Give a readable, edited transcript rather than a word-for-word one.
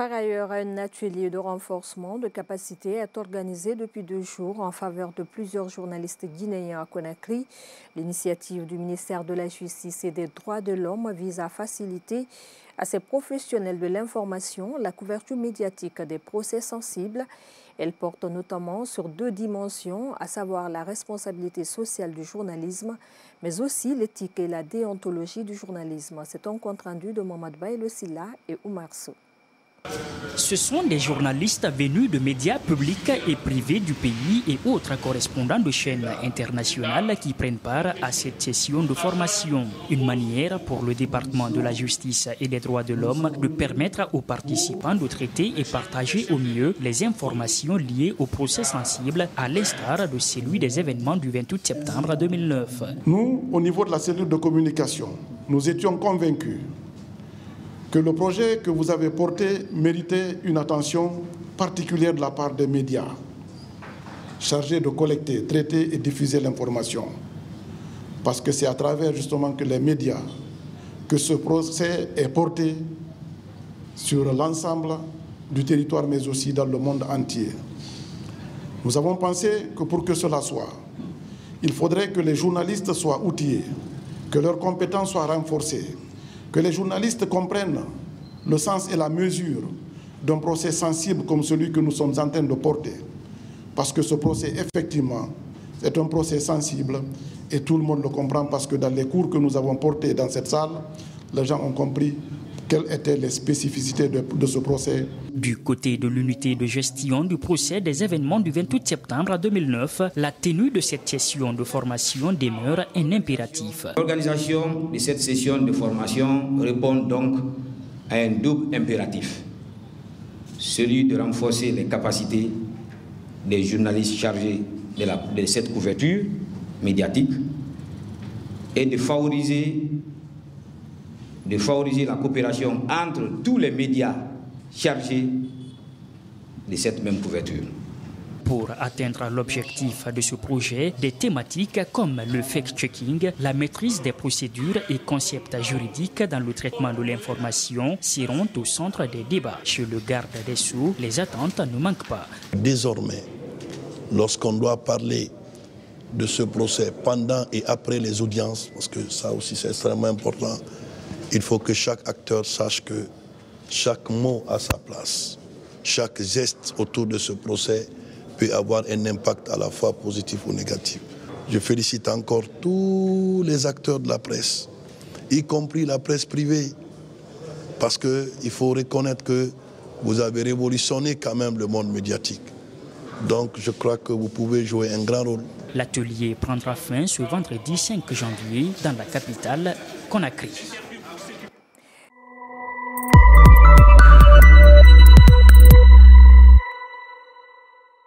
Par ailleurs, un atelier de renforcement de capacité est organisé depuis 2 jours en faveur de plusieurs journalistes guinéens à Conakry. L'initiative du ministère de la Justice et des Droits de l'Homme vise à faciliter à ces professionnels de l'information la couverture médiatique des procès sensibles. Elle porte notamment sur 2 dimensions, à savoir la responsabilité sociale du journalisme, mais aussi l'éthique et la déontologie du journalisme. C'est un compte-rendu de Mohamed Baïlo Silla et Oumar Sow. Ce sont des journalistes venus de médias publics et privés du pays et autres correspondants de chaînes internationales qui prennent part à cette session de formation. Une manière pour le département de la justice et des droits de l'homme de permettre aux participants de traiter et partager au mieux les informations liées aux procès sensibles, à l'instar de celui des événements du 28 septembre 2009. Nous, au niveau de la cellule de communication, nous étions convaincus que le projet que vous avez porté méritait une attention particulière de la part des médias, chargés de collecter, traiter et diffuser l'information. Parce que c'est à travers justement que les médias, que ce procès est porté sur l'ensemble du territoire, mais aussi dans le monde entier. Nous avons pensé que pour que cela soit, il faudrait que les journalistes soient outillés, que leurs compétences soient renforcées, que les journalistes comprennent le sens et la mesure d'un procès sensible comme celui que nous sommes en train de porter. Parce que ce procès, effectivement, est un procès sensible et tout le monde le comprend parce que dans les cours que nous avons portés dans cette salle, les gens ont compris quelles étaient les spécificités de ce procès. Du côté de l'unité de gestion du procès des événements du 28 septembre 2009, la tenue de cette session de formation demeure un impératif. L'organisation de cette session de formation répond donc à un double impératif. Celui de renforcer les capacités des journalistes chargés de cette couverture médiatique et de favoriser la coopération entre tous les médias chargés de cette même couverture. Pour atteindre l'objectif de ce projet, des thématiques comme le fact-checking, la maîtrise des procédures et concepts juridiques dans le traitement de l'information seront au centre des débats. Chez le garde des Sceaux, les attentes ne manquent pas. Désormais, lorsqu'on doit parler de ce procès pendant et après les audiences, parce que ça aussi c'est extrêmement important, il faut que chaque acteur sache que chaque mot a sa place. Chaque geste autour de ce procès peut avoir un impact à la fois positif ou négatif. Je félicite encore tous les acteurs de la presse, y compris la presse privée, parce qu'il faut reconnaître que vous avez révolutionné quand même le monde médiatique. Donc je crois que vous pouvez jouer un grand rôle. L'atelier prendra fin ce vendredi 5 janvier dans la capitale, Conakry.